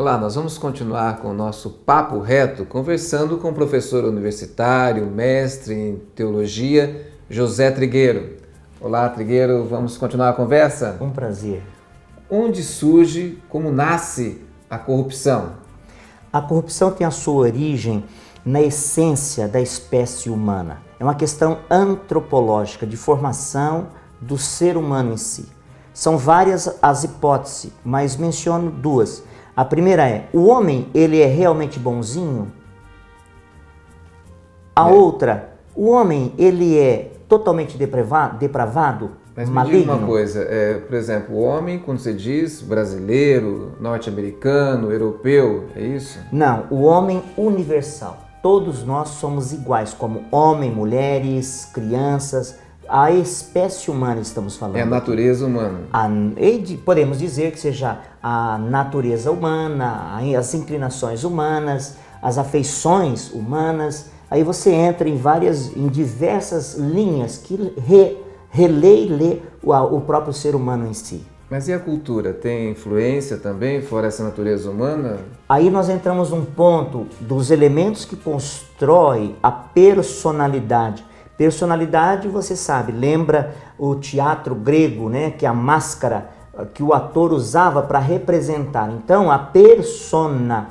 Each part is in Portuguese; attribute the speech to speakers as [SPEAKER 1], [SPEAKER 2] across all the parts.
[SPEAKER 1] Olá, nós vamos continuar com o nosso papo reto, conversando com o professor universitário, mestre em teologia, José Trigueiro. Olá, Trigueiro, vamos continuar a conversa?
[SPEAKER 2] Um prazer.
[SPEAKER 1] Onde surge, como nasce a corrupção?
[SPEAKER 2] A corrupção tem a sua origem na essência da espécie humana. É uma questão antropológica, de formação do ser humano em si. São várias as hipóteses, mas menciono duas. A primeira é, o homem, ele é realmente bonzinho? A outra, o homem, ele é totalmente depravado,
[SPEAKER 1] Mas me
[SPEAKER 2] maligno?
[SPEAKER 1] diga uma coisa, por exemplo, o homem, quando você diz brasileiro, norte-americano, europeu, é isso?
[SPEAKER 2] Não, o homem universal. Todos nós somos iguais, como homem, mulheres, crianças, a espécie humana estamos falando.
[SPEAKER 1] É a natureza humana.
[SPEAKER 2] Podemos dizer que seja a natureza humana, as inclinações humanas, as afeições humanas. Aí você entra em diversas linhas que relê e lê o próprio ser humano em si.
[SPEAKER 1] Mas e a cultura? Tem influência também, fora essa natureza humana?
[SPEAKER 2] Aí nós entramos num ponto dos elementos que constroem a personalidade. Personalidade, você sabe, lembra o teatro grego, né? Que é a máscara que o ator usava para representar. Então, a persona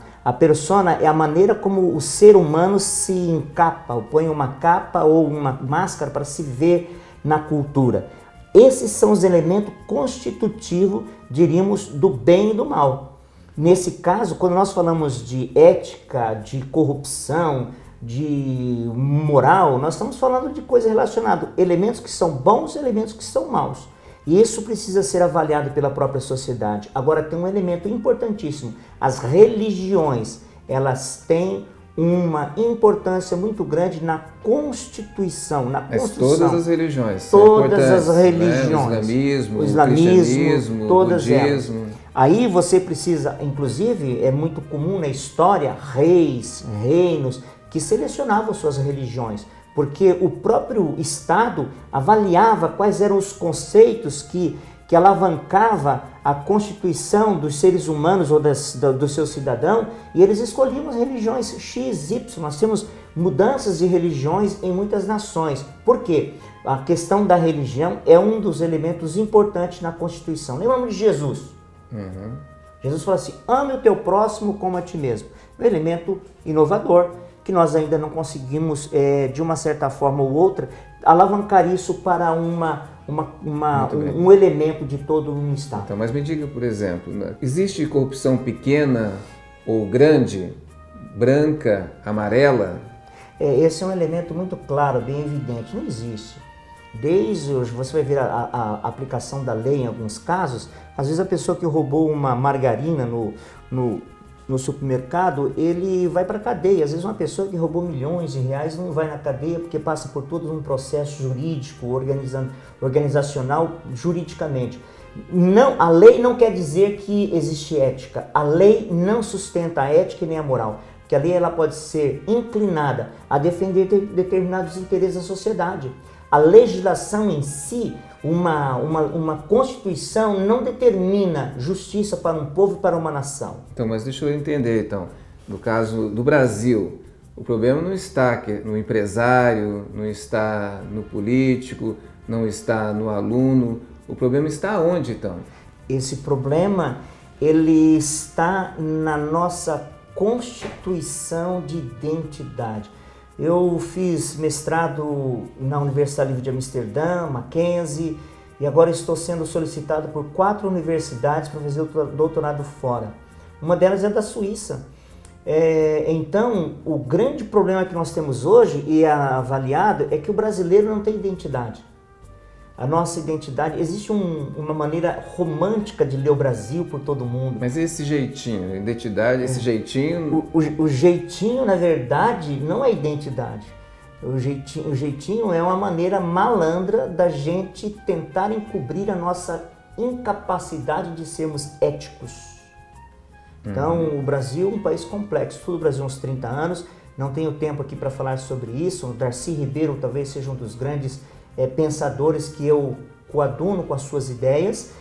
[SPEAKER 2] é a maneira como o ser humano se encapa, ou põe uma capa ou uma máscara para se ver na cultura. Esses são os elementos constitutivos, diríamos, do bem e do mal. Nesse caso, quando nós falamos de ética, de corrupção, de moral, nós estamos falando de coisas relacionadas, elementos que são bons e elementos que são maus. E isso precisa ser avaliado pela própria sociedade. Agora tem um elemento importantíssimo. As religiões, elas têm uma importância muito grande na Constituição,
[SPEAKER 1] Mas todas as religiões.
[SPEAKER 2] Todas as religiões.
[SPEAKER 1] Né? O
[SPEAKER 2] islamismo,
[SPEAKER 1] cristianismo,
[SPEAKER 2] todas
[SPEAKER 1] o budismo.
[SPEAKER 2] elas. Aí você precisa, inclusive, é muito comum na história, reis, reinos, que selecionavam suas religiões, porque o próprio Estado avaliava quais eram os conceitos que alavancava a constituição dos seres humanos ou do seu cidadão, e eles escolhiam as religiões X, Y. Nós temos mudanças de religiões em muitas nações. Por quê? A questão da religião é um dos elementos importantes na Constituição. Lembramos de Jesus. Jesus falou assim, ame o teu próximo como a ti mesmo. Um elemento inovador, que nós ainda não conseguimos, de uma certa forma ou outra, alavancar isso para um elemento de todo um Estado.
[SPEAKER 1] Então, mas me diga, por exemplo, existe corrupção pequena ou grande, branca, amarela?
[SPEAKER 2] Esse é um elemento muito claro, bem evidente, não existe. Desde hoje, você vai ver a aplicação da lei em alguns casos, às vezes a pessoa que roubou uma margarina no supermercado, ele vai para a cadeia. Às vezes uma pessoa que roubou milhões de reais não vai na cadeia porque passa por todo um processo jurídico, organizacional, juridicamente. Não, a lei não quer dizer que existe ética. A lei não sustenta a ética e nem a moral. Porque a lei ela pode ser inclinada a defender determinados interesses da sociedade. A legislação em si, uma Constituição não determina justiça para um povo e para uma nação.
[SPEAKER 1] Então, mas deixa eu entender, então. No caso do Brasil, o problema não está no empresário, não está no político, não está no aluno. O problema está onde, então?
[SPEAKER 2] Esse problema, ele está na nossa Constituição de identidade. Eu fiz mestrado na Universidade Livre de Amsterdã, Mackenzie, e agora estou sendo solicitado por 4 universidades para fazer o doutorado fora. Uma delas é da Suíça. Então, o grande problema que nós temos hoje, e é avaliado, é que o brasileiro não tem identidade. A nossa identidade, existe uma maneira romântica de ler o Brasil por todo mundo.
[SPEAKER 1] Mas esse jeitinho, a identidade, esse jeitinho...
[SPEAKER 2] O jeitinho, na verdade, não é identidade. O jeitinho é uma maneira malandra da gente tentar encobrir a nossa incapacidade de sermos éticos. Então, o Brasil é um país complexo. Estudo o Brasil há uns 30 anos, não tenho tempo aqui para falar sobre isso. O Darcy Ribeiro talvez seja um dos grandes pensadores que eu coaduno com as suas ideias,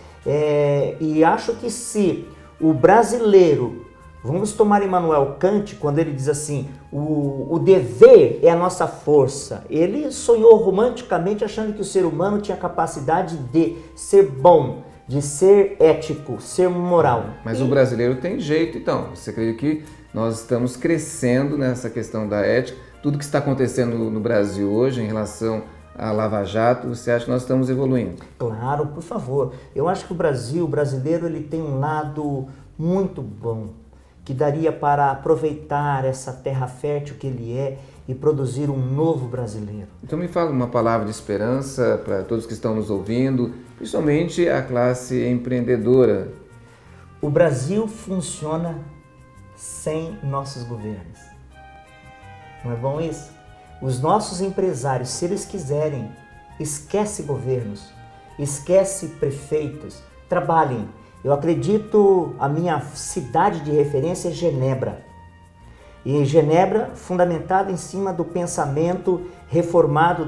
[SPEAKER 2] e acho que se o brasileiro Vamos tomar Immanuel Kant quando ele diz assim, o dever é a nossa força. Ele sonhou romanticamente achando que o ser humano tinha capacidade de ser bom, de ser ético, ser moral.
[SPEAKER 1] Mas o brasileiro tem jeito, então. Você acredita que nós estamos crescendo nessa questão da ética? Tudo que está acontecendo no Brasil hoje em relação à Lava Jato, você acha que nós estamos evoluindo?
[SPEAKER 2] Claro, por favor. Eu acho que o brasileiro, ele tem um lado muito bom, que daria para aproveitar essa terra fértil que ele é e produzir um novo brasileiro.
[SPEAKER 1] Então me fala uma palavra de esperança para todos que estão nos ouvindo, principalmente a classe empreendedora.
[SPEAKER 2] O Brasil funciona sem nossos governos. Não é bom isso? Os nossos empresários, se eles quiserem, esquece governos, esquece prefeitos, trabalhem. Eu acredito, a minha cidade de referência é Genebra. E Genebra, fundamentada em cima do pensamento reformado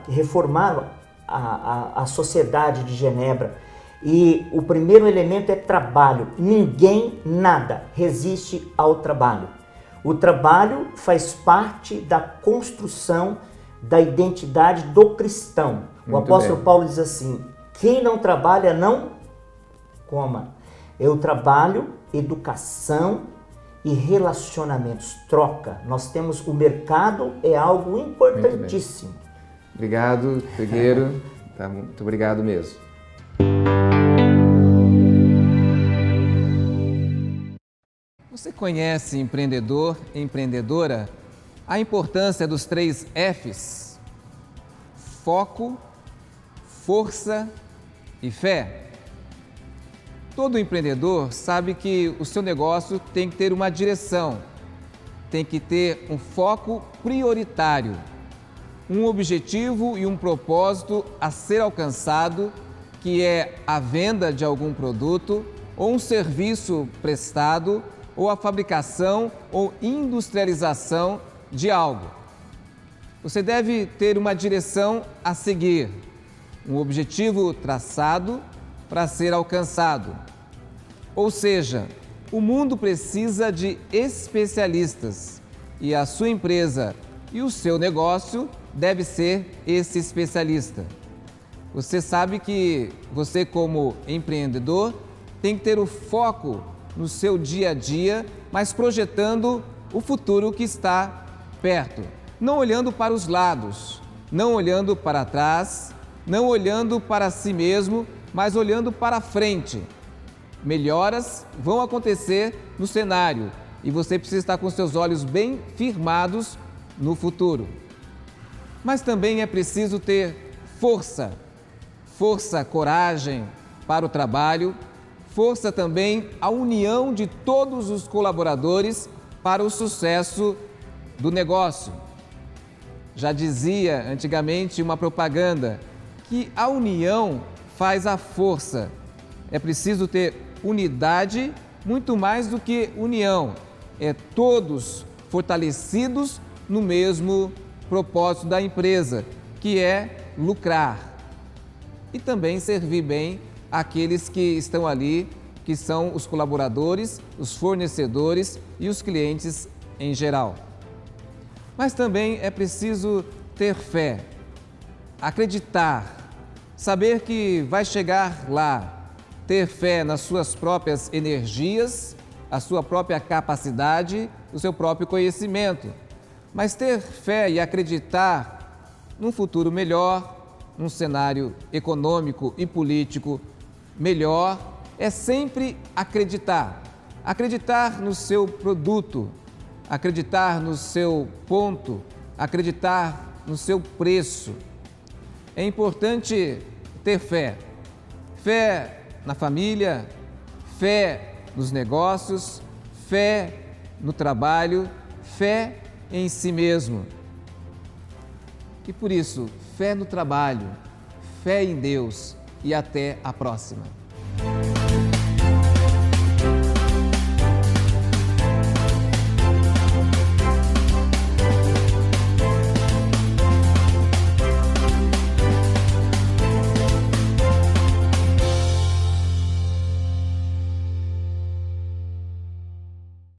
[SPEAKER 2] reformaram a sociedade de Genebra. E o primeiro elemento é trabalho. Ninguém, nada resiste ao trabalho. O trabalho faz parte da construção da identidade do cristão. O apóstolo Paulo diz assim, quem não trabalha não coma. Eu trabalho, educação e relacionamentos, troca. Nós temos, o mercado é algo importantíssimo.
[SPEAKER 1] Obrigado, Trigueiro. Tá, muito obrigado mesmo. Você conhece empreendedor, empreendedora? A importância dos 3 Fs? Foco, força e fé. Todo empreendedor sabe que o seu negócio tem que ter uma direção, tem que ter um foco prioritário, um objetivo e um propósito a ser alcançado, que é a venda de algum produto ou um serviço prestado ou a fabricação ou industrialização de algo. Você deve ter uma direção a seguir, um objetivo traçado para ser alcançado. Ou seja, o mundo precisa de especialistas e a sua empresa e o seu negócio deve ser esse especialista. Você sabe que você, como empreendedor, tem que ter o foco no seu dia a dia, mas projetando o futuro que está perto. Não olhando para os lados, não olhando para trás, não olhando para si mesmo, mas olhando para frente. Melhoras vão acontecer no cenário e você precisa estar com seus olhos bem firmados no futuro. Mas também é preciso ter força, coragem para o trabalho, força também a união de todos os colaboradores para o sucesso do negócio. Já dizia antigamente uma propaganda que a união faz a força. É preciso ter unidade, muito mais do que união. É todos fortalecidos no mesmo propósito da empresa, que é lucrar. E também servir bem aqueles que estão ali, que são os colaboradores, os fornecedores e os clientes em geral. Mas também é preciso ter fé, acreditar, saber que vai chegar lá, ter fé nas suas próprias energias, a sua própria capacidade, o seu próprio conhecimento. Mas ter fé e acreditar num futuro melhor, num cenário econômico e político melhor, é sempre acreditar. Acreditar no seu produto, acreditar no seu ponto, acreditar no seu preço. É importante ter fé. Fé na família, fé nos negócios, fé no trabalho, fé em si mesmo. E por isso, fé no trabalho, fé em Deus e até a próxima.